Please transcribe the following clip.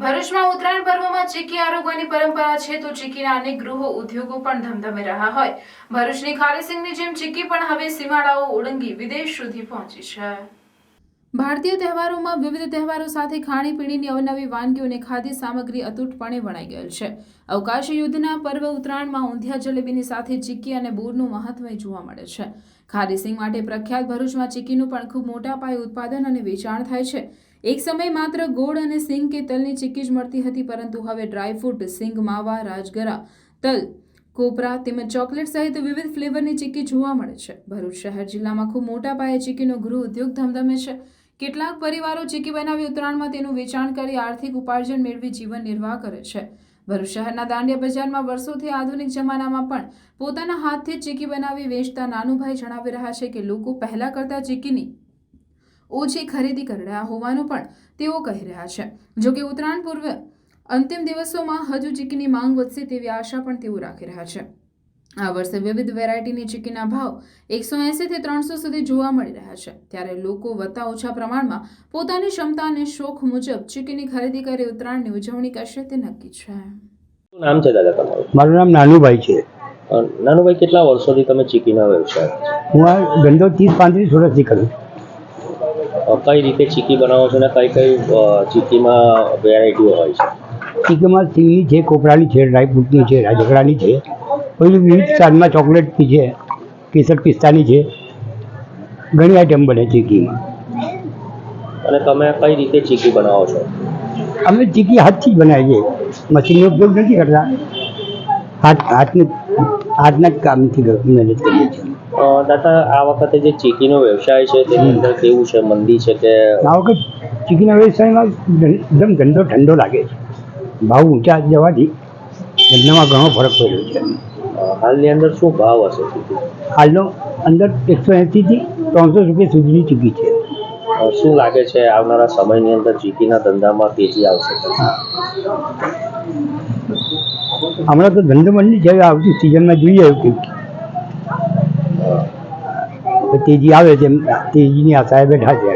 ભરૂચમાં ઉત્તરાયણ પર્વમાં ચીકી આરોગવાની પરંપરા છે તો ચીકીના અનેક ગૃહો ઉદ્યોગો પણ ધમધમી રહ્યા હોય ભરૂચની ખારીસિંગની જેમ ચીકી પણ હવે સીમાડાઓ ઓળંગી વિદેશ સુધી પહોંચી છે। ભારતીય તહેવારોમાં વિવિધ તહેવારો સાથે ખાણીપીણીની અવનવી વાનગીઓ અને ખાદ્ય સામગ્રી અતૂટપણે વણાઈ ગયેલ છે। અવકાશી યુદ્ધના પર્વ ઉત્તરાયણમાં ઊંધિયા જલેબીની સાથે ચીકી અને બોરનું મહત્વ જોવા મળે છે। ખારીસિંગ માટે પ્રખ્યાત ભરૂચમાં ચીકીનું પણ ખૂબ મોટા પાયે ઉત્પાદન અને વેચાણ થાય છે। એક સમય માત્ર ગોળ અને સિંગ કે તલની ચીકી જ મળતી હતી, પરંતુ હવે ડ્રાયફ્રૂટ, સિંગ માવા, રાજગરા, તલ, કોપરા તેમજ ચોકલેટ સહિત વિવિધ ફ્લેવરની ચીકી જોવા મળે છે। ભરૂચ શહેર જિલ્લામાં ખૂબ મોટા પાયે ચીકીનો ગૃહ ઉદ્યોગ ધમધમે છે। કેટલાક પરિવારો ચીકી બનાવી ઉત્તરાયણમાં તેનું વેચાણ કરી આર્થિક ઉપાર્જન મેળવી જીવન નિર્વાહ કરે છે। ભરૂચ શહેરના દાંડિયા બજારમાં વર્ષોથી આધુનિક જમાનામાં પણ પોતાના હાથથી ચીકી બનાવી વેચતા નાનુભાઈ જણાવી રહ્યા છે કે લોકો પહેલા કરતા ચીકીની ઓછી ખરીદી કરી રહ્યા હોવાનું પણ તેઓ કહી રહ્યા છે। જોકે ઉત્તરાયણ પૂર્વ અંતિમ દિવસોમાં હજુ ચીકીની માંગ વધશે તેવી આશા પણ તેઓ રાખી રહ્યા છે। આ વર્ષે વિવિધ વેરાયટીની ચીકીના ભાવ 180 થી 300 સુધી જોવા મળી રહ્યા છે, ત્યારે લોકો વત્તા ઓછા પ્રમાણમાં પોતાની ક્ષમતા અને શોખ મુજબ ચીકીની ખરીદી કરી ઉત્તરાયણની ઉજવણી કરશે તે નક્કી છે। શું નામ છે દાદા તમારું? મારું નામ નાનુભાઈ છે। નાનુભાઈ, કેટલા વર્ષોથી તમે ચીકીના વ્યવસાય? હું આ ધંધો 30-35 વર્ષથી કરું। કઈ રીતે ચીકી બનાવો છો ને કઈ કઈ ચીકીમાં વેરાયટીઓ હોય છે? ચીકીમાં સિંગની છે, કોપરાની છે, ડ્રાયફ્રૂટની છે, રાજગરાની છે, પછી વિવિધ સ્વાદમાં ચોકલેટની છે, કેસર પિસ્તાની છે, ઘણી આઈટમ બને ચીકીમાં। અને તમે કઈ રીતે ચીકી બનાવો છો? અમે ચીકી હાથથી જ બનાવીએ છીએ, મશીનનો ઉપયોગ નથી કરતા। હાથના જ કામથી મહેનત કરીએ છીએ। દાદા, આ વખતે જે ચીકીનો વ્યવસાય છે તેની અંદર કેવું છે? મંદી છે કે? આ વખત ચીકીના વ્યવસાયમાં એકદમ ધંધો ઠંડો લાગે છે। ભાવ ઊંચા જવાથી ધંધામાં ઘણો ફરક પડ્યો છે। હાલની અંદર શું ભાવ હશે ચીકી? હાલનો અંદર 180 થી 300 રૂપિયા સુધીની ચીકી છે। શું લાગે છે આવનારા સમયની અંદર ચીકીના ધંધામાં તેજી આવશે? હમણાં તો ધંધો મંદી છે, આવતી સિઝનમાં જોઈએ કે તેજી આવે તેમ તેજીની આશાએ બેઠા છે।